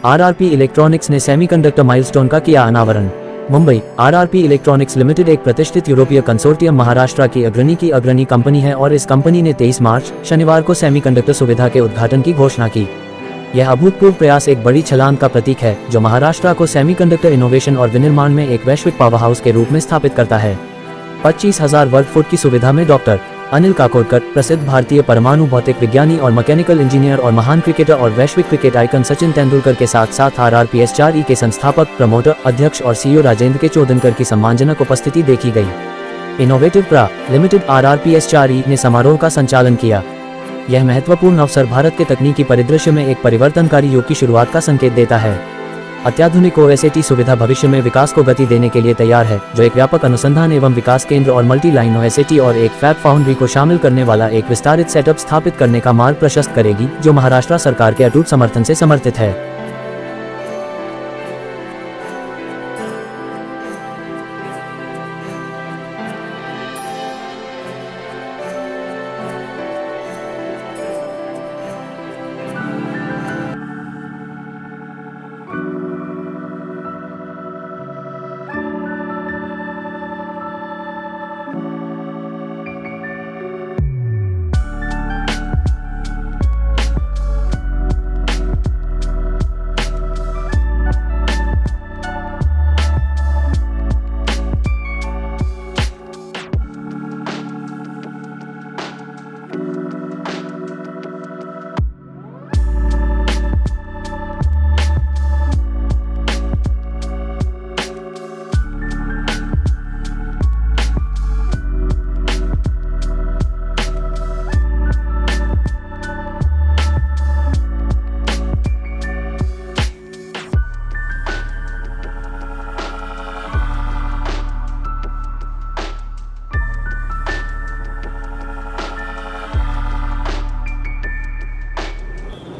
RRP electronics ने semiconductor milestone का किया अनावरण। मुंबई। आरआरपी इलेक्ट्रॉनिक्स लिमिटेड एक प्रतिष्ठित यूरोपीय कंसोर्टियम महाराष्ट्र की अग्रणी कंपनी है और इस कंपनी ने 23 मार्च शनिवार को सेमीकंडक्टर सुविधा के उद्घाटन की घोषणा की। यह अभूतपूर्व प्रयास एक बड़ी छलांग का प्रतीक है जो महाराष्ट्र को सेमीकंडक्टर इनोवेशन और विनिर्माण में एक वैश्विक पावरहाउस के रूप में स्थापित करता है। 25,000 वर्ग फुट की सुविधा में डॉक्टर अनिल काकोडकर, प्रसिद्ध भारतीय परमाणु भौतिक विज्ञानी और मैकेनिकल इंजीनियर और महान क्रिकेटर और वैश्विक क्रिकेट आइकन सचिन तेंदुलकर के साथ साथ आरआरपीएस4ई के संस्थापक, प्रमोटर, अध्यक्ष और सीईओ राजेंद्र के चौदनकर की सम्मानजनक उपस्थिति देखी गई। इनोवेटिव प्रा लिमिटेड आरआरपीएस4ई ने समारोह का संचालन किया। यह महत्वपूर्ण अवसर भारत के तकनीकी परिदृश्य में एक परिवर्तनकारी युग की शुरुआत का संकेत देता है। अत्याधुनिक ओएसएटी सुविधा भविष्य में विकास को गति देने के लिए तैयार है, जो एक व्यापक अनुसंधान एवं विकास केंद्र और मल्टी लाइन ओएसएटी और एक फैब फाउंड्री को शामिल करने वाला एक विस्तारित सेटअप स्थापित करने का मार्ग प्रशस्त करेगी, जो महाराष्ट्र सरकार के अटूट समर्थन से समर्थित है।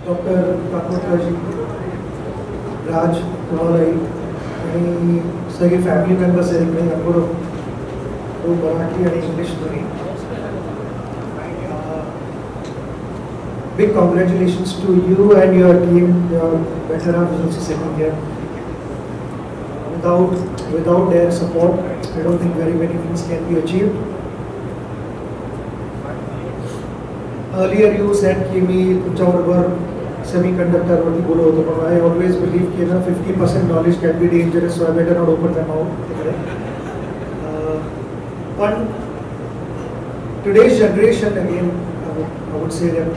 डॉक्टर काकोडकर जी, राज, तुम्हाराही आणि सगळे फॅमिली मेंबर्स आहेत इकडे आपण तो मराठी आणि इंग्लिश दोन्ही. Big congratulations to you and your team. Your better half is also sitting here. Without their support, I don't think very many things can be achieved. Earlier you said कि मी तुमच्याबरोबर semiconductor वरती बोलत होतो, पण I always believe कि ना 50% knowledge can be dangerous, so I better not open them out. But today's generation, again, I would say they're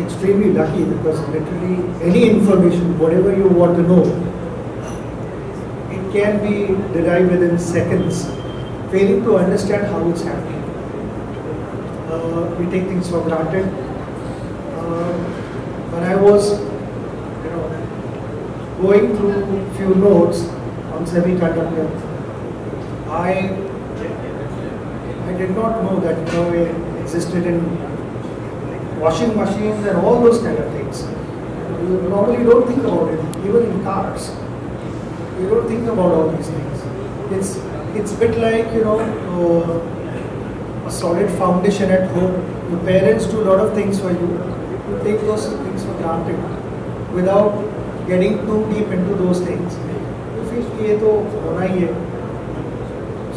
extremely lucky because literally any information, whatever you want to know, it can be derived within seconds. Failing to understand how it's happening. We take things for granted. When I was, going through few notes on semiconductor, I did not know that it existed in washing machines and all those kind of things. You normally don't think about it, even in cars. You don't think about all these things. It's a bit like a solid foundation at home. Your parents do a lot of things for you. You take those things for granted without getting too deep into those things. You feel कि ये तो होना ही है.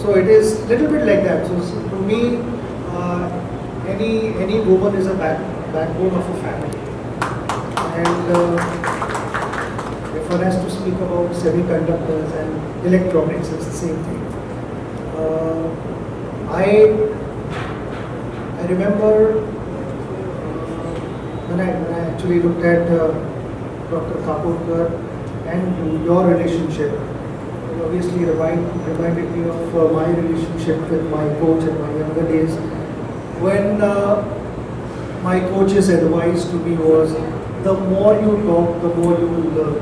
So it is little bit like that. So to me, any woman is a backbone of a family. And if one has to speak about semiconductors and electronics, it's the same thing. I remember when I actually looked at Dr. Kapoorkar and your relationship, it obviously reminded me of my relationship with my coach in my younger days. When my coach's advice to me was, the more you talk, the more you will learn.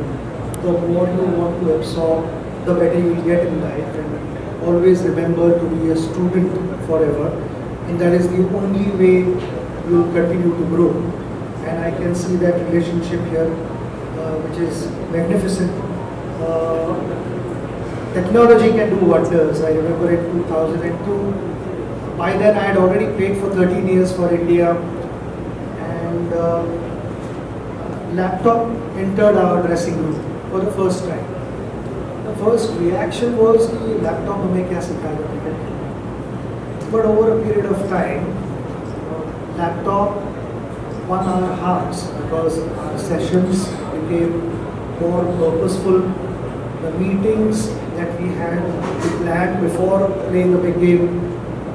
The more you want to absorb, the better you will get in life. And always remember to be a student forever. And that is the only way you will continue to grow. And I can see that relationship here, which is magnificent. Technology can do wonders. I remember in 2002, by then I had already played for 13 years for India, and laptop entered our dressing room. for the first time. The first reaction was the laptop हमें क्या सिखाएगा ठीक है, but over a period of time, laptop won our hearts because our sessions became more purposeful. The meetings that we planned before playing a big game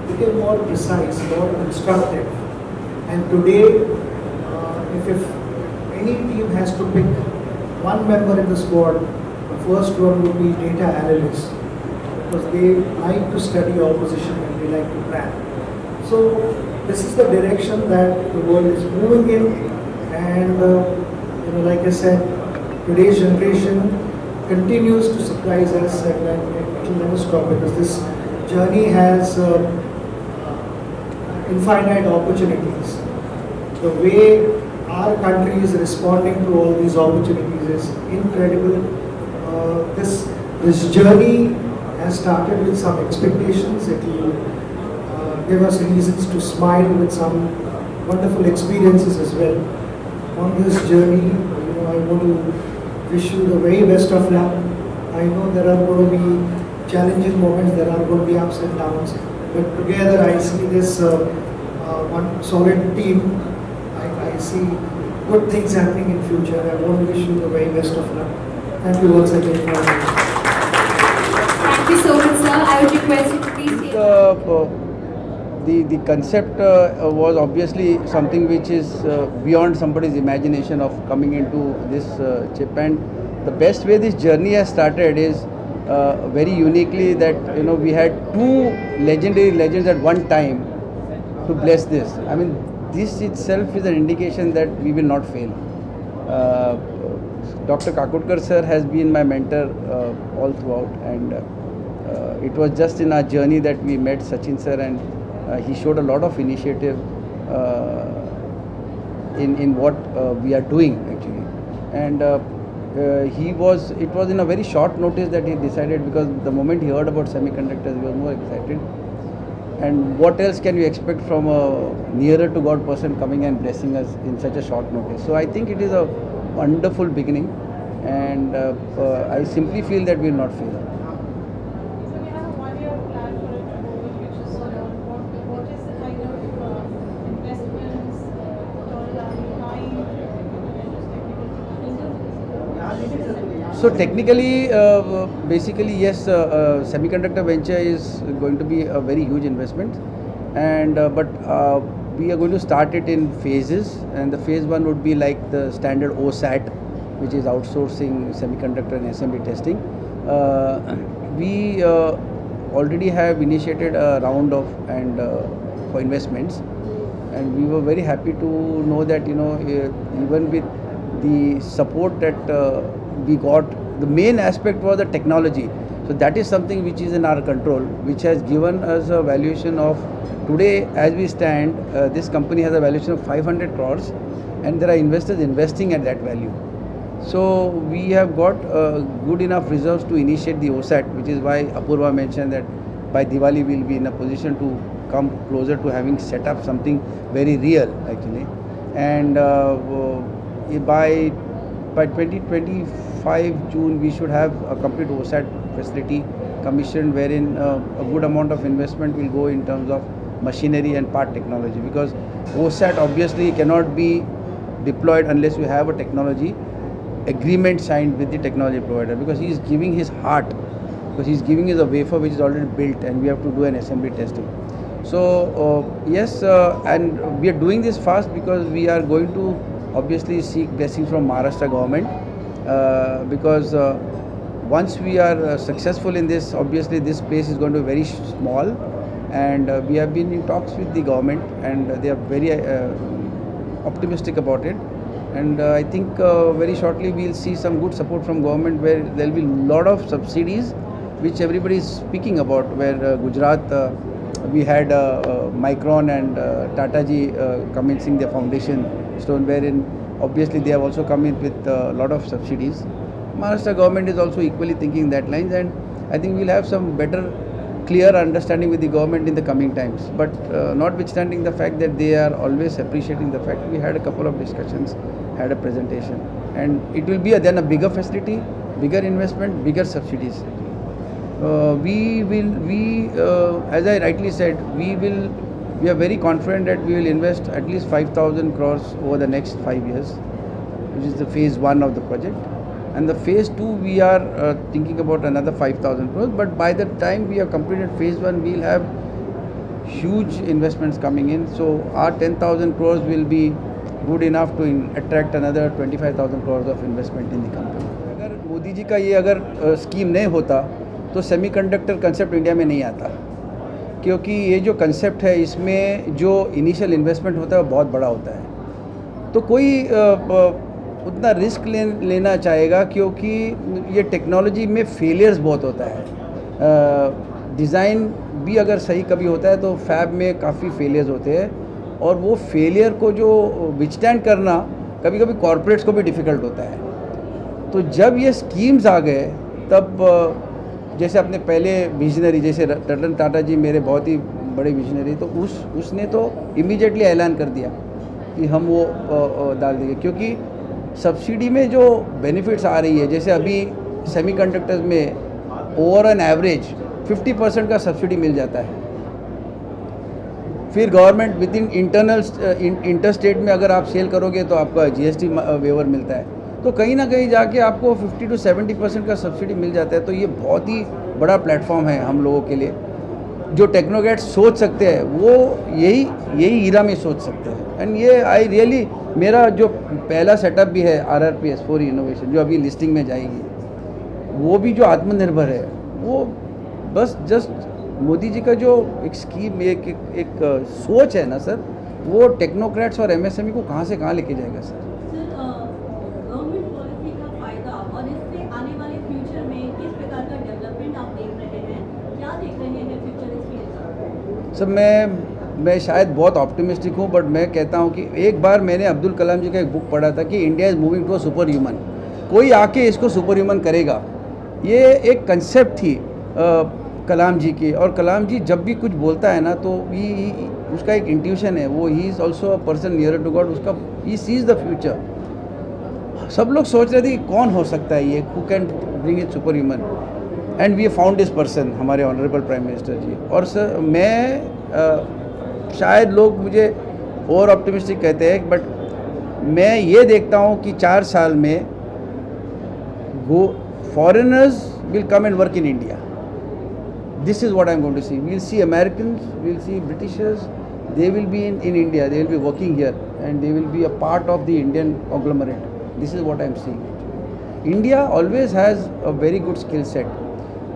became more precise, more constructive. And today, if any team has to pick one member in the squad, the first one would be data analysts, because they like to study opposition and they like to plan. So this is the direction that the world is moving in, and like I said, today's generation continues to surprise us, and it will never stop because this journey has infinite opportunities. The way our country is responding to all these opportunities is incredible. This journey has started with some expectations. It will give us reasons to smile with some wonderful experiences as well. On this journey, I want to wish you the very best of luck. I know there are going to be challenging moments, there are going to be ups and downs, but together I see this one solid team. I see good things happening in future. I want to wish you the very best of luck. Thank you once again for your attention. Thank you so much, sir. I would request you to please take The concept was obviously something which is beyond somebody's imagination of coming into this chip, and the best way this journey has started is very uniquely that we had two legendary legends at one time to bless this. I mean, this itself is an indication that we will not fail. Dr. Kakurkar sir has been my mentor all throughout, and it was just in our journey that we met Sachin sir, and he showed a lot of initiative in what we are doing actually, and it was in a very short notice that he decided, because the moment he heard about semiconductors he was more excited, and what else can you expect from a nearer to God person coming and blessing us in such a short notice. So I think it is a wonderful beginning, and I simply feel that we will not fail. So we have a 1-year plan for it to go, which is what is the kind of investments that all are behind technical. So technically, basically yes, semiconductor venture is going to be a very huge investment, and but we are going to start it in phases, and the phase 1 would be like the standard OSAT, which is outsourcing semiconductor and assembly testing. We already have initiated a round of for investments, and we were very happy to know that even with the support that we got, the main aspect was the technology. So that is something which is in our control, which has given us a valuation of, today as we stand, this company has a valuation of 500 crores, and there are investors investing at that value. So we have got good enough reserves to initiate the OSAT, which is why Apurva mentioned that by Diwali we will be in a position to come closer to having set up something very real actually, and by 2025 June we should have a complete OSAT facility commissioned, wherein a good amount of investment will go in terms of machinery and part technology, because OSAT obviously cannot be deployed unless you have a technology agreement signed with the technology provider, because he is giving his heart, because he is giving us a wafer which is already built, and we have to do an assembly testing. So yes, and we are doing this fast because we are going to obviously seek blessings from Maharashtra government, because once we are successful in this, obviously this space is going to be very small, and we have been in talks with the government, and they are very optimistic about it, and I think very shortly we will see some good support from government, where there will be a lot of subsidies which everybody is speaking about, where Gujarat, we had Micron and Tata ji commencing their foundation stone, wherein obviously they have also come in with a lot of subsidies. Maharashtra government is also equally thinking that lines, and I think we'll have some better clear understanding with the government in the coming times. But notwithstanding the fact that they are always appreciating the fact, we had a couple of discussions, had a presentation, and it will be then a bigger facility, bigger investment, bigger subsidies. As I rightly said, we are very confident that we will invest at least 5,000 crores over the next 5 years, which is the phase 1 of the project. And the phase 2, we are thinking about another 5,000 crores. But by the time we have completed phase 1, we will have huge investments coming in. So our 10,000 crores will be good enough to attract another 25,000 crores of investment in the company. अगर मोदी जी का ये अगर scheme नहीं होता तो semiconductor concept India में नहीं आता, क्योंकि ये जो कंसेप्ट है इसमें जो इनिशियल इन्वेस्टमेंट होता है वो बहुत बड़ा होता है। तो कोई उतना रिस्क लेना चाहेगा, क्योंकि ये टेक्नोलॉजी में फेलियर्स बहुत होता है। डिज़ाइन भी अगर सही कभी होता है तो फैब में काफ़ी फेलियर्स होते हैं, और वो फेलियर को जो विथस्टैंड करना कभी कभी कॉरपोरेट्स को भी डिफ़िकल्ट होता है। तो जब ये स्कीम्स आ गए तब जैसे अपने पहले विजनरी जैसे रतन टाटा जी मेरे बहुत ही बड़े विजनरी, तो उसने तो इमीडिएटली ऐलान कर दिया कि हम वो डाल देंगे, क्योंकि सब्सिडी में जो बेनिफिट्स आ रही है, जैसे अभी सेमीकंडक्टर्स में ओवर एन एवरेज 50% का सब्सिडी मिल जाता है। फिर government with in inter state में अगर आप सेल करोगे तो आपका जीएसटी वेवर मिलता है, तो कहीं ना कहीं जाके आपको 50 to 70% का सब्सिडी मिल जाता है। तो ये बहुत ही बड़ा प्लेटफॉर्म है हम लोगों के लिए। जो टेक्नोक्रेट्स सोच सकते हैं वो यही ईरा में सोच सकते हैं। एंड ये आई रियली, मेरा जो पहला सेटअप भी है RRP S4 इनोवेशन जो अभी लिस्टिंग में जाएगी, वो भी जो आत्मनिर्भर है, वो बस जस्ट मोदी जी का जो एक स्कीम एक सोच है ना सर, वो टेक्नोक्रेट्स और MSME को कहाँ से कहाँ लेके जाएगा सर। गवर्नमेंट पॉलिसी का फायदा और इससे आने वाले फ्यूचर में किस प्रकार का डेवलपमेंट आप देख रहे हैं, क्या देख रहे हैं फ्यूचर इसमें? सर मैं शायद बहुत ऑप्टिमिस्टिक हूँ, बट मैं कहता हूँ कि एक बार मैंने अब्दुल कलाम जी का एक बुक पढ़ा था कि India is moving to a super human, कोई आके इसको सुपर ह्यूमन करेगा। ये एक कंसेप्ट थी कलाम जी की, और कलाम जी जब भी कुछ बोलता है ना तो उसका एक इंट्यूशन है, वो ही is also a person near to God, उसका ही सीज द फ्यूचर। सब लोग सोच रहे थे कि कौन हो सकता है ये, who can bring it super human, and we found this person, हमारे ऑनरेबल प्राइम मिनिस्टर जी। और सर मैं शायद लोग मुझे ओवर ऑप्टिमिस्टिक कहते हैं, बट मैं ये देखता हूँ कि 4 साल में foreigners will come and work in India. This is what I am going to see. We will see Americans, we will see Britishers, they will be in India, they will be working here, and they will be a part of the Indian conglomerate. This is what I am seeing. India always has a very good skill set.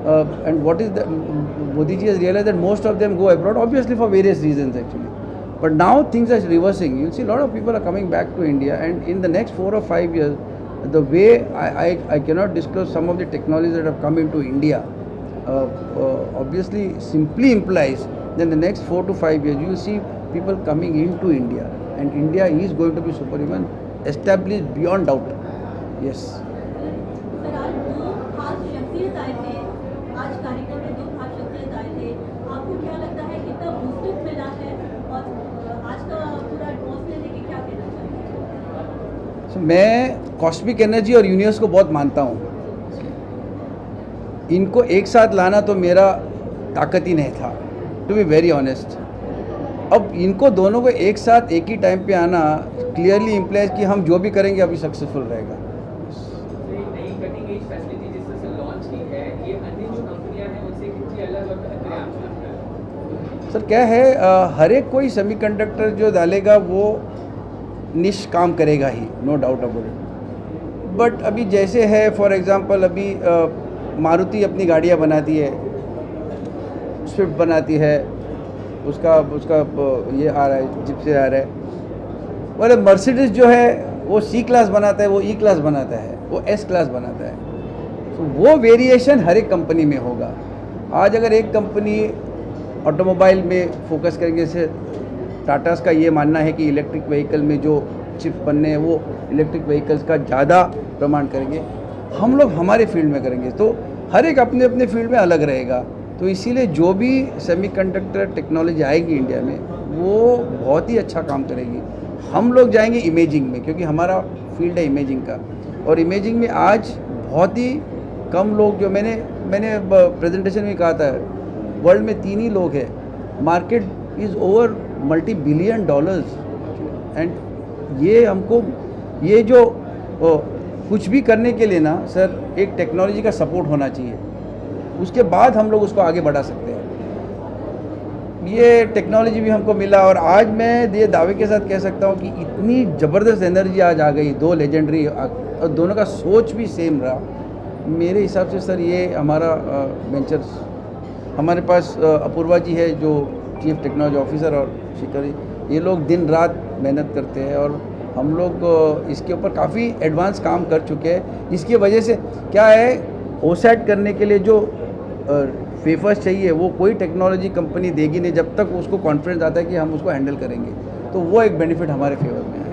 And what is the, Modi ji has realized that most of them go abroad, obviously for various reasons actually. But now things are reversing. You will see a lot of people are coming back to India, and in the next 4 or 5 years, the way I cannot disclose some of the technologies that have come into India, obviously simply implies that the next 4 to 5 years you will see people coming into India, and India is going to be superhuman, established beyond doubt. Yes. Sir आज 2 खास शख्सियत आए थे, आज कार्यक्रम में 2 खास शख्सियत आए थे, आपको क्या लगता है कितना बूस्टअप मिला है, और आज का पूरा एटमॉस्फेयर लेके क्या कहना चाहिए? So, मैं कॉस्मिक एनर्जी और यूनिवर्स को बहुत मानता हूँ। इनको एक साथ लाना तो मेरा ताकत ही नहीं था, टू बी वेरी ऑनेस्ट। अब इनको दोनों को एक साथ एक ही टाइम पे आना क्लियरली इम्प्लाइज कि हम जो भी करेंगे अभी सक्सेसफुल रहेगा। नई कटिंग एज फैसिलिटी जिस तरह से लॉन्च की है, ये अन्य जो कंपनियां हैं उनसे कितनी अलग और बेहतर आप लगता है? सर क्या है, हर एक कोई सेमीकंडक्टर जो डालेगा वो निश काम करेगा ही, no doubt about it. But अभी जैसे है, फॉर एग्जांपल अभी मारुति अपनी गाड़ियाँ बनाती है, स्विफ्ट बनाती है, उसका ये आ रहा है, जिप से आ रहा है। और मर्सिडीज जो है वो C क्लास बनाता है, वो E क्लास बनाता है, वो S क्लास बनाता है। तो वो वेरिएशन हर एक कंपनी में होगा। आज अगर एक कंपनी ऑटोमोबाइल में फोकस करेंगे, जैसे टाटास का ये मानना है कि इलेक्ट्रिक व्हीकल में जो चिप्स बनने हैं वो इलेक्ट्रिक व्हीकल्स का ज़्यादा प्रमाण करेंगे, हम लोग हमारे फील्ड में करेंगे। तो हर एक अपने अपने फील्ड में अलग रहेगा। तो इसीलिए जो भी सेमीकंडक्टर टेक्नोलॉजी आएगी इंडिया में वो बहुत ही अच्छा काम करेगी। हम लोग जाएंगे इमेजिंग में, क्योंकि हमारा फील्ड है इमेजिंग का, और इमेजिंग में आज बहुत ही कम लोग, जो मैंने प्रेजेंटेशन में कहा था, वर्ल्ड में 3 ही लोग हैं, market is over $multi-billion, and ये हमको ये जो कुछ भी करने के लिए ना सर एक टेक्नोलॉजी का सपोर्ट होना चाहिए, उसके बाद हम लोग उसको आगे बढ़ा सकते हैं। ये टेक्नोलॉजी भी हमको मिला, और आज मैं ये दावे के साथ कह सकता हूँ कि इतनी ज़बरदस्त एनर्जी आज आ गई, 2 लेजेंडरी, और दोनों का सोच भी सेम रहा। मेरे हिसाब से सर ये हमारा वेंचर्स, हमारे पास अपूर्वा जी है जो चीफ टेक्नोलॉजी ऑफिसर, और शिखर, ये लोग दिन रात मेहनत करते हैं, और हम लोग इसके ऊपर काफ़ी एडवांस काम कर चुके हैं। इसकी वजह से क्या है, ओसेट करने के लिए जो वेफर्स चाहिए वो कोई टेक्नोलॉजी कंपनी देगी नहीं जब तक उसको कॉन्फिडेंस आता है कि हम उसको हैंडल करेंगे, तो वो एक बेनिफिट हमारे फेवर में है।